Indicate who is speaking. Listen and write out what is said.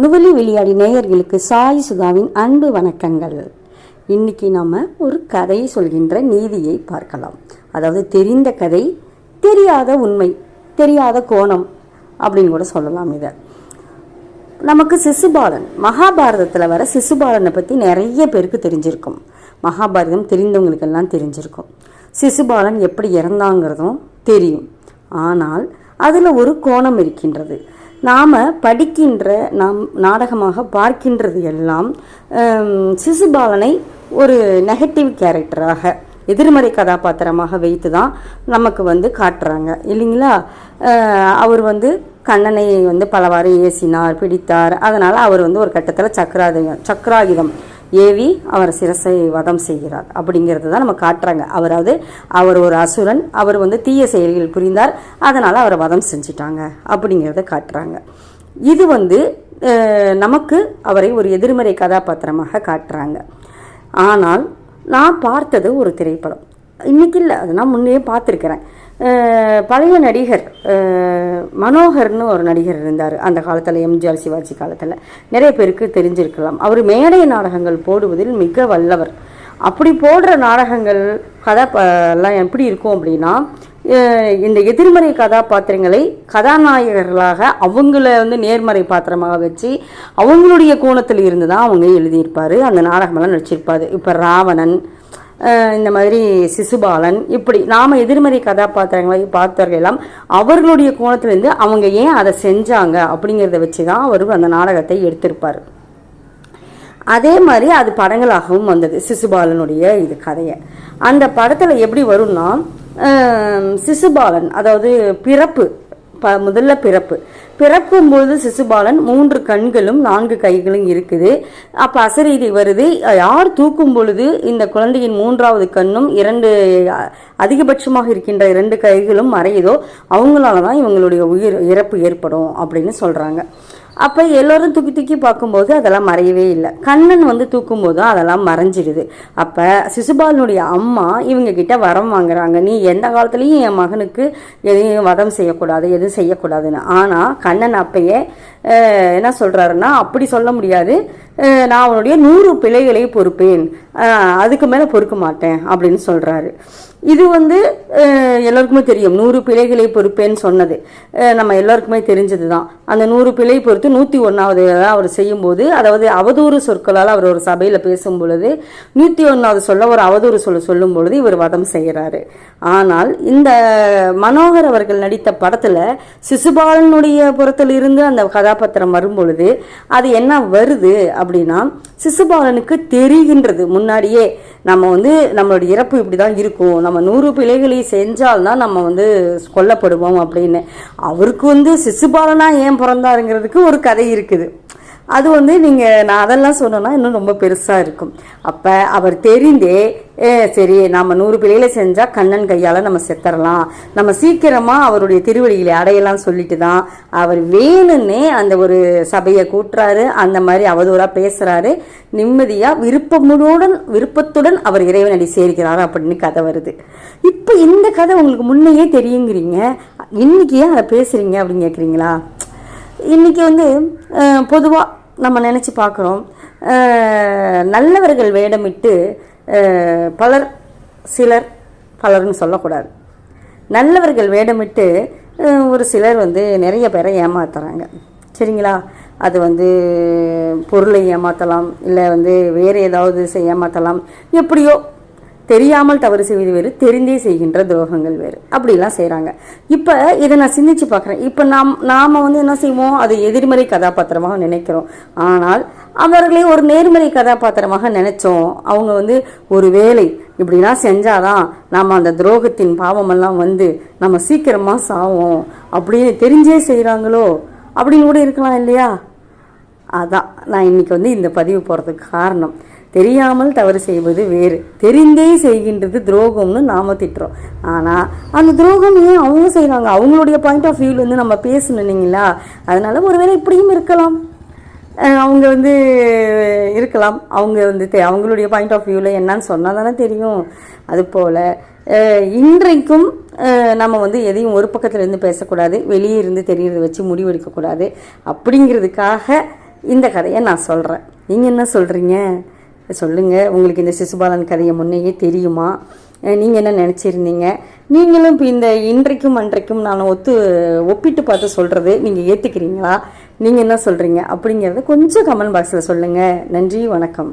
Speaker 1: நுவலி விளையாடி நேயர்களுக்கு சாய் சுதாவின் அன்பு வணக்கங்கள். இன்னைக்கு நம்ம ஒரு கதையை சொல்கின்ற நீதியை பார்க்கலாம். அதாவது தெரிந்த கதை, தெரியாத உண்மை, தெரியாத கோணம் அப்படின்னு கூட சொல்லலாம். இதை நமக்கு சிசுபாலன், மகாபாரதத்தில் வர சிசுபாலனை பற்றி நிறைய பேருக்கு தெரிஞ்சிருக்கும். மகாபாரதம் தெரிந்தவங்களுக்கெல்லாம் தெரிஞ்சிருக்கும். சிசுபாலன் எப்படி இறந்தாங்கிறதும் தெரியும். ஆனால் அதில் ஒரு கோணம் இருக்கின்றது. நாம் படிக்கின்ற, நாம் நாடகமாக பார்க்கின்றது எல்லாம் சிசுபாலனை ஒரு நெகட்டிவ் கேரக்டராக, எதிர்மறை கதாபாத்திரமாக வைத்து தான் நமக்கு காட்டுறாங்க இல்லைங்களா. அவர் கண்ணனை பலவாறு ஏசினார், பிடித்தார். அதனால் அவர் ஒரு கட்டத்தில் சக்கராயுதம் ஏவி அவர் சிரசை வதம் செய்கிறார் அப்படிங்கிறது தான் நம்ம காட்டுறாங்க. அவர் ஒரு அசுரன், அவர் தீய செயல்கள் புரிந்தார், அதனால் அவரை வதம் செஞ்சிட்டாங்க அப்படிங்கிறத காட்டுறாங்க. இது நமக்கு அவரை ஒரு எதிர்மறை கதாபாத்திரமாக காட்டுறாங்க. ஆனால் நான் பார்த்தது ஒரு திரைப்படம், இன்னைக்கு இல்லை, அது நான் முன்னே பார்த்துருக்கிறேன். பழைய நடிகர் மனோகர்னு ஒரு நடிகர் இருந்தார் அந்த காலத்தில், எம்ஜிஆர் சிவாஜி காலத்தில். நிறைய பேருக்கு தெரிஞ்சிருக்கலாம். அவர் மேடை நாடகங்கள் போடுவதில் மிக வல்லவர். அப்படி போடுற நாடகங்கள் எல்லாம் எப்படி இருக்கும் அப்படின்னா, இந்த எதிர்மறை கதாபாத்திரங்களை கதாநாயகர்களாக அவங்கள நேர்மறை பாத்திரமாக வச்சு அவங்களுடைய கோணத்தில் இருந்து தான் அவங்க எழுதியிருப்பார், அந்த நாடகமெல்லாம் நடிச்சிருப்பார். இப்போ ராவணன், இந்த மாதிரி சிசுபாலன், இப்படி நாம் எதிர்மறை கதாபாத்திரங்களை பார்த்தவர்கள் எல்லாம் அவர்களுடைய கோணத்திலிருந்து அவங்க ஏன் அதை செஞ்சாங்க அப்படிங்கிறத வச்சு தான் அவர் அந்த நாடகத்தை எடுத்திருப்பார். அதே மாதிரி அது படங்களாகவும் வந்தது சிசுபாலனுடைய இது கதையை. அந்த படத்தில் எப்படி வரும்னா, சிசுபாலன் அதாவது முதல்ல பிறக்கும்போது சிசுபாலன் 3 கண்களும் 4 கைகளும் இருக்குது. அப்போ அசரீதி வருது. யார் தூக்கும் பொழுது இந்த குழந்தையின் 3வது கண்ணும் 2 அதிகபட்சமாக இருக்கின்ற 2 கைகளும் மறையுதோ அவங்களால தான் இவங்களுடைய இறப்பு ஏற்படும் அப்படின்னு சொல்கிறாங்க. அப்போ எல்லோரும் தூக்கி தூக்கி பார்க்கும்போது அதெல்லாம் மறையவே இல்லை. கண்ணன் தூக்கும்போது அதெல்லாம் மறைஞ்சிடுது. அப்போ சிசுபாலனுடைய அம்மா இவங்க கிட்ட வரம் வாங்குறாங்க, நீ எந்த காலத்துலேயும் என் மகனுக்கு எதையும் வதம் செய்யக்கூடாது, எதுவும் செய்யக்கூடாதுன்னு. ஆனால் கண்ணன் அப்பயே என்ன சொல்கிறாருன்னா, அப்படி சொல்ல முடியாது, நான் அவனுடைய 100 பிழைகளை பொறுப்பேன், அதுக்கு மேலே பொறுக்க மாட்டேன் அப்படின்னு சொல்கிறாரு. இது எல்லாருக்குமே தெரியும். 100 பிழைகளை பொறுப்பேன்னு சொன்னது நம்ம எல்லாருக்குமே தெரிஞ்சது தான். அந்த 100 பிழை பொறுத்து 101வது அவர் செய்யும்போது, அதாவது அவதூறு சொற்களால் அவர் ஒரு சபையில் பேசும் பொழுது 101வது சொல்ல ஒரு அவதூறு சொல்லும் பொழுது இவர் வதம் செய்கிறாரு. ஆனால் இந்த மனோகர் அவர்கள் நடித்த படத்தில் சிசுபாலனுடைய புறத்தில் இருந்து அந்த கதாபாத்திரம் வரும் பொழுது அது என்ன வருது அப்படின்னா, சிசுபாலனுக்கு தெரிகின்றது முன்னாடியே நம்ம நம்மளுடைய இறப்பு இப்படிதான் இருக்கும், நம்ம 100 பிழைகளை செஞ்சால்தான் நம்ம கொல்லப்படுவோம் அப்படின்னு. அவருக்கு சிசுபாலனா ஏன் பிறந்தாருங்கிறதுக்கு ஒரு கதை இருக்குது. அது நான் அதெல்லாம் சொன்னோன்னா இன்னும் ரொம்ப பெருசாக இருக்கும். அப்போ அவர் தெரிந்தே சரி நம்ம 100 பிழைகளை செஞ்சால் கண்ணன் கையால் நம்ம செத்துறலாம், நம்ம சீக்கிரமாக அவருடைய திருவடிகளை அடையலாம் சொல்லிட்டு தான் அவர் வேணும்னே அந்த ஒரு சபையை கூட்டுறாரு, அந்த மாதிரி அவதூறாக பேசுகிறாரு. நிம்மதியாக விருப்பத்துடன் அவர் இறைவனடி சேர்க்கிறார் அப்படின்னு கதை வருது. இப்போ இந்த கதை உங்களுக்கு முன்னையே தெரியுங்கிறீங்க, இன்னைக்கு ஏன் அதை பேசுகிறீங்க அப்படின்னு கேட்குறீங்களா? இன்றைக்கி பொதுவாக நம்ம நினச்சி பார்க்குறோம், நல்லவர்கள் வேடமிட்டு பலர்னு சொல்லக்கூடாது, நல்லவர்கள் வேடமிட்டு ஒரு சிலர் நிறைய பேரை ஏமாத்துறாங்க சரிங்களா. அது பொருளை ஏமாற்றலாம், இல்லை வேறு ஏதாவது ஏமாற்றலாம். எப்படியோ தெரியாமல் தவறு செய்வது வேறு, தெரிந்தே செய்கின்ற துரோகங்கள் வேறு, அப்படிலாம் செய்கிறாங்க. இப்போ இதை நான் சிந்திச்சு பார்க்குறேன். இப்போ நாம் என்ன செய்வோம், அது எதிர்மறை கதாபாத்திரமாக நினைக்கிறோம். ஆனால் அவர்களே ஒரு நேர்மறை கதாபாத்திரமாக நினைச்சோம். அவங்க ஒரு வேலை இப்படிலாம் செஞ்சாதான் நம்ம அந்த துரோகத்தின் பாவமெல்லாம் நம்ம சீக்கிரமாக சாவோம் அப்படின்னு தெரிஞ்சே செய்கிறாங்களோ அப்படின்னு கூட இருக்கலாம் இல்லையா. அதான் நான் இன்னைக்கு இந்த பதிவு போகிறதுக்கு காரணம். தெரியாமல் தவறு செய்வது வேறு, தெரிந்தே செய்கின்றது துரோகம்னு நாம திட்டுறோம். ஆனால் அந்த துரோகம் ஏன் அவங்க செய்கிறாங்க, அவங்களுடைய பாயிண்ட் ஆஃப் வியூவில் நம்ம பேசணும் இல்லைங்களா. அதனால ஒருவேளை இப்படியும் இருக்கலாம், அவங்க இருக்கலாம், அவங்க அவங்களுடைய பாயிண்ட் ஆஃப் வியூவில் என்னன்னு சொன்னால் தானே தெரியும். அதுபோல் இன்றைக்கும் நம்ம எதையும் ஒரு பக்கத்தில் இருந்து பேசக்கூடாது, வெளியே இருந்து தெரியறதை வச்சு முடிவெடுக்கக்கூடாது. அப்படிங்கிறதுக்காக இந்த கதையை நான் சொல்கிறேன். நீங்கள் என்ன சொல்கிறீங்க சொல்லுங்கள். உங்களுக்கு இந்த சிசுபாலன் கதையை முன்னையே தெரியுமா? நீங்கள் என்ன நினச்சிருந்தீங்க? நீங்களும் இப்போ இந்த இன்றைக்கும் அன்றைக்கும் நான் ஒப்பிட்டு பார்த்து சொல்கிறது நீங்கள் ஏற்றுக்கிறீங்களா? நீங்கள் என்ன சொல்கிறீங்க அப்படிங்கிறத கொஞ்சம் கமெண்ட் பாக்ஸில் சொல்லுங்கள். நன்றி, வணக்கம்.